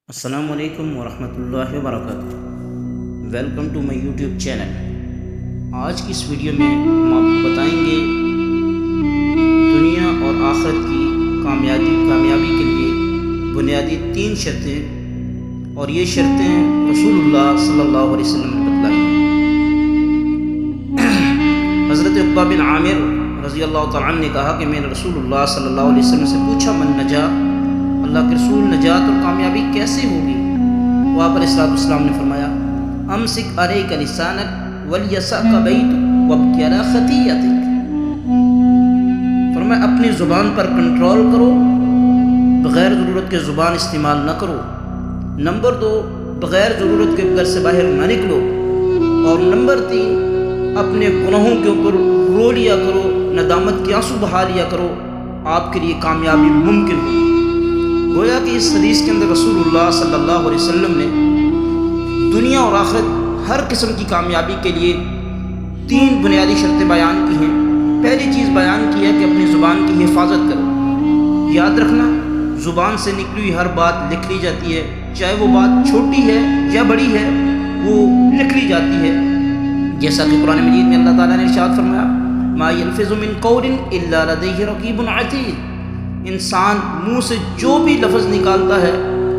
السلام علیکم ورحمۃ اللہ وبرکاتہ۔ Welcome to my YouTube channel. آج کی اس ویڈیو میں ہم آپ کو بتائیں گے دنیا اور آخرت کی کامیابی کے لیے بنیادی 3 شرطیں، اور یہ شرطیں رسول اللہ صلی اللہ علیہ وسلم نے بتلائی ہیں۔ حضرت عقبہ بن عامر رضی اللہ تعالیٰ عنہ نے کہا کہ میں نے رسول اللہ صلی اللہ علیہ وسلم سے پوچھا، من نجا، اللہ کے رسول نجات اور کامیابی کیسے ہوگی؟ وہ آپ علیہ السلام نے فرمایا، امسک علیک لسانک ولیسعک بیتک وابکی علی خطیئتک۔ فرمایا اپنی زبان پر کنٹرول کرو، بغیر ضرورت کے زبان استعمال نہ کرو۔ نمبر 2، بغیر ضرورت کے گھر سے باہر نہ نکلو۔ اور نمبر 3، اپنے گناہوں کے اوپر رو لیا کرو، ندامت کے آنسو بہا لیا کرو، آپ کے لیے کامیابی ممکن ہوگی۔ گویا کہ اس حدیث کے اندر رسول اللہ صلی اللہ علیہ وسلم نے دنیا اور آخرت ہر قسم کی کامیابی کے لیے 3 بنیادی شرطیں بیان کی ہیں۔ پہلی چیز بیان کی ہے کہ اپنی زبان کی حفاظت کرو۔ یاد رکھنا، زبان سے نکلی ہوئی ہر بات لکھ لی جاتی ہے، چاہے وہ بات چھوٹی ہے یا بڑی ہے، وہ لکھ لی جاتی ہے۔ جیسا کہ قرآن مجید میں اللہ تعالیٰ نے ارشاد فرمایا، ما يلفظ من قول الا لديه رقیب عتید۔ انسان منہ سے جو بھی لفظ نکالتا ہے،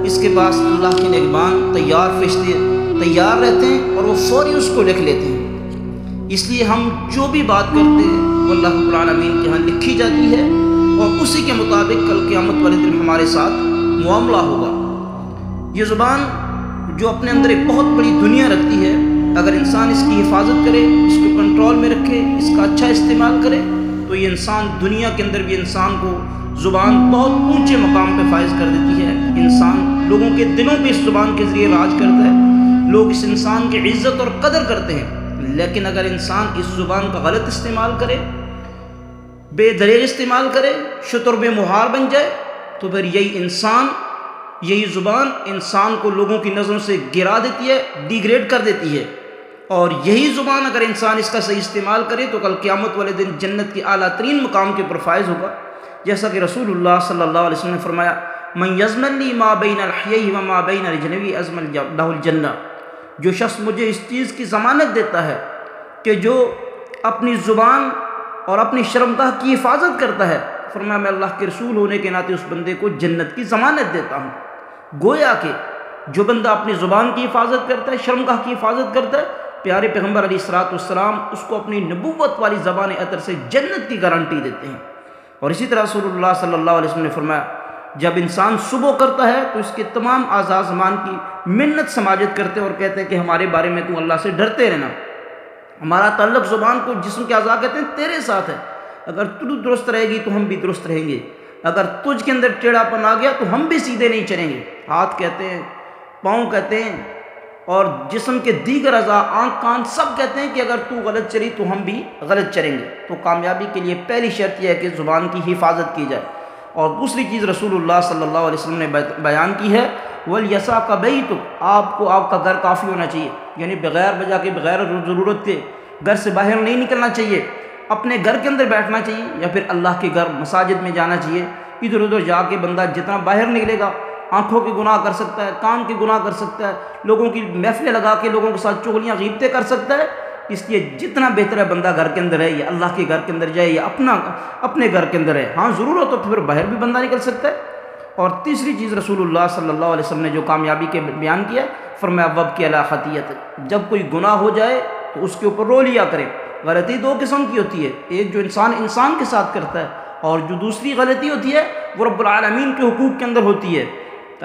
اس کے پاس اللہ کے نگہبان تیار فرشتے تیار رہتے ہیں اور وہ فوری اس کو لکھ لیتے ہیں۔ اس لیے ہم جو بھی بات کرتے ہیں وہ اللہ رب العالمین کے ہاں لکھی جاتی ہے، اور اسی کے مطابق کل قیامت والے دن ہمارے ساتھ معاملہ ہوگا۔ یہ زبان جو اپنے اندر ایک بہت بڑی دنیا رکھتی ہے، اگر انسان اس کی حفاظت کرے، اس کو کنٹرول میں رکھے، اس کا اچھا استعمال کرے، تو یہ انسان دنیا کے اندر بھی انسان کو زبان بہت اونچے مقام پہ فائز کر دیتی ہے۔ انسان لوگوں کے دلوں پہ اس زبان کے ذریعے راج کرتا ہے، لوگ اس انسان کی عزت اور قدر کرتے ہیں۔ لیکن اگر انسان اس زبان کا غلط استعمال کرے، بے دریغ استعمال کرے، شتر بے مہار بن جائے، تو پھر یہی زبان انسان کو لوگوں کی نظروں سے گرا دیتی ہے، ڈیگریڈ کر دیتی ہے۔ اور یہی زبان اگر انسان اس کا صحیح استعمال کرے تو کل قیامت والے دن جنت کی اعلیٰ ترین مقام کے اوپر فائز ہوگا۔ جیسا کہ رسول اللہ صلی اللہ علیہ وسلم نے فرمایا، من یضمن لی ما بین لحییہ وما بین رجلیہ اضمن لہ الجنہ۔ جو شخص مجھے اس چیز کی ضمانت دیتا ہے کہ جو اپنی زبان اور اپنی شرمگاہ کی حفاظت کرتا ہے، فرمایا میں اللہ کے رسول ہونے کے ناطے اس بندے کو جنت کی ضمانت دیتا ہوں۔ گویا کہ جو بندہ اپنی زبان کی حفاظت کرتا ہے، شرمگاہ کی حفاظت کرتا ہے، پیارے پیغمبر علیہ السلام اس کو اپنی نبوت والی زبان عطر سے جنت کی گارنٹی دیتے ہیں۔ اور اسی طرح رسول اللہ صلی اللہ علیہ وسلم نے فرمایا، جب انسان صبح کرتا ہے تو اس کے تمام اعضاء زمان کی منت سماجت کرتے ہیں اور کہتے ہیں کہ ہمارے بارے میں تو اللہ سے ڈرتے رہنا۔ ہمارا تعلق زبان کو جسم کے اعضاء کہتے ہیں تیرے ساتھ ہے، اگر تو درست رہے گی تو ہم بھی درست رہیں گے، اگر تجھ کے اندر ٹیڑھا پن آ گیا تو ہم بھی سیدھے نہیں چلیں گے۔ ہاتھ کہتے ہیں، پاؤں کہتے ہیں، اور جسم کے دیگر اعضاء، آنکھ کان سب کہتے ہیں کہ اگر تو غلط چلی تو ہم بھی غلط چلیں گے۔ تو کامیابی کے لیے پہلی شرط یہ ہے کہ زبان کی حفاظت کی جائے۔ اور دوسری چیز رسول اللہ صلی اللہ علیہ وسلم نے بیان کی ہے، وَلْيَسَعْكَ بَيْتُكَ، آپ کو آپ کا گھر کافی ہونا چاہیے، یعنی بغیر وجہ کے، بغیر ضرورت کے گھر سے باہر نہیں نکلنا چاہیے، اپنے گھر کے اندر بیٹھنا چاہیے، یا پھر اللہ کے گھر مساجد میں جانا چاہیے۔ ادھر ادھر جا کے بندہ جتنا باہر نکلے گا، آنکھوں کے گناہ کر سکتا ہے، کان کے گناہ کر سکتا ہے، لوگوں کی محفلیں لگا کے لوگوں کے ساتھ چغلیاں غیبتیں کر سکتا ہے۔ اس لیے جتنا بہتر ہے بندہ گھر کے اندر ہے، یا اللہ کے گھر کے اندر جائے، یا اپنے گھر کے اندر ہے۔ ہاں ضرور ہو تو پھر باہر بھی بندہ نکل سکتا ہے۔ اور تیسری چیز رسول اللہ صلی اللہ علیہ وسلم نے جو کامیابی کے بیان کیا، فرمایا وابکی علی خطیئتک، جب کوئی گناہ ہو جائے تو اس کے اوپر رو لیا کرے۔ غلطی 2 قسم کی ہوتی ہے، ایک جو انسان کے ساتھ کرتا ہے، اور جو دوسری غلطی ہوتی ہے وہ رب العالمین کے حقوق کے اندر ہوتی ہے۔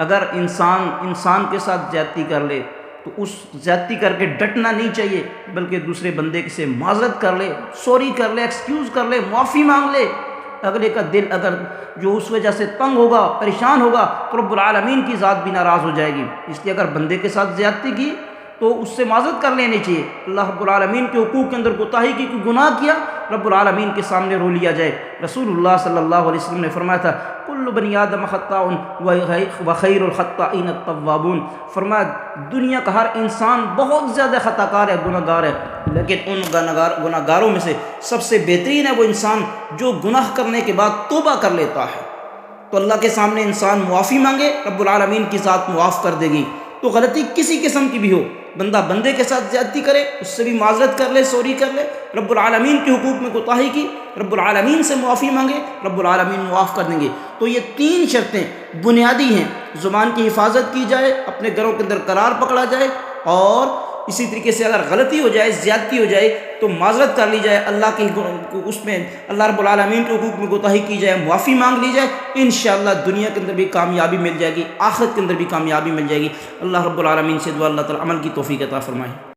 اگر انسان کے ساتھ زیادتی کر لے تو اس زیادتی کر کے ڈٹنا نہیں چاہیے، بلکہ دوسرے بندے سے معذرت کر لے، سوری کر لے، ایکسکیوز کر لے، معافی مانگ لے۔ اگلے کا دل اگر جو اس وجہ سے تنگ ہوگا، پریشان ہوگا، تو رب العالمین کی ذات بھی ناراض ہو جائے گی۔ اس لیے اگر بندے کے ساتھ زیادتی کی تو اس سے معذرت کر لینی چاہیے۔ اللہ رب العالمین کے حقوق کے اندر کوتاہی کی، کوئی گناہ کیا، رب العالمین کے سامنے رو لیا جائے۔ رسول اللہ صلی اللہ علیہ وسلم نے فرمایا تھا، کل بنی آدم خطاء وخیر الخطائین التوابون۔ فرمایا دنیا کا ہر انسان بہت زیادہ خطا کار ہے، گناہ گار ہے، لیکن ان گناہ گاروں میں سے سب سے بہترین ہے وہ انسان جو گناہ کرنے کے بعد توبہ کر لیتا ہے۔ تو اللہ کے سامنے انسان معافی مانگے، رب العالمین کی ذات معاف کر دے گی۔ تو غلطی کسی قسم کی بھی ہو، بندہ بندے کے ساتھ زیادتی کرے، اس سے بھی معذرت کر لے، سوری کر لے، رب العالمین کے حقوق میں کوتاہی کی، رب العالمین سے معافی مانگے، رب العالمین معاف کر دیں گے۔ تو یہ 3 شرطیں بنیادی ہیں، زبان کی حفاظت کی جائے، اپنے گھروں کے اندر قرار پکڑا جائے، اور اسی طریقے سے اگر غلطی ہو جائے، زیادتی ہو جائے تو معذرت کر لی جائے، اللہ کے اس میں اللہ رب العالمین کے حقوق میں کوتاہی کی جائے، معافی مانگ لی جائے، انشاءاللہ دنیا کے اندر بھی کامیابی مل جائے گی، آخرت کے اندر بھی کامیابی مل جائے گی۔ اللہ رب العالمین سے دعا اللہ تعالی عمل کی توفیق عطا فرمائے۔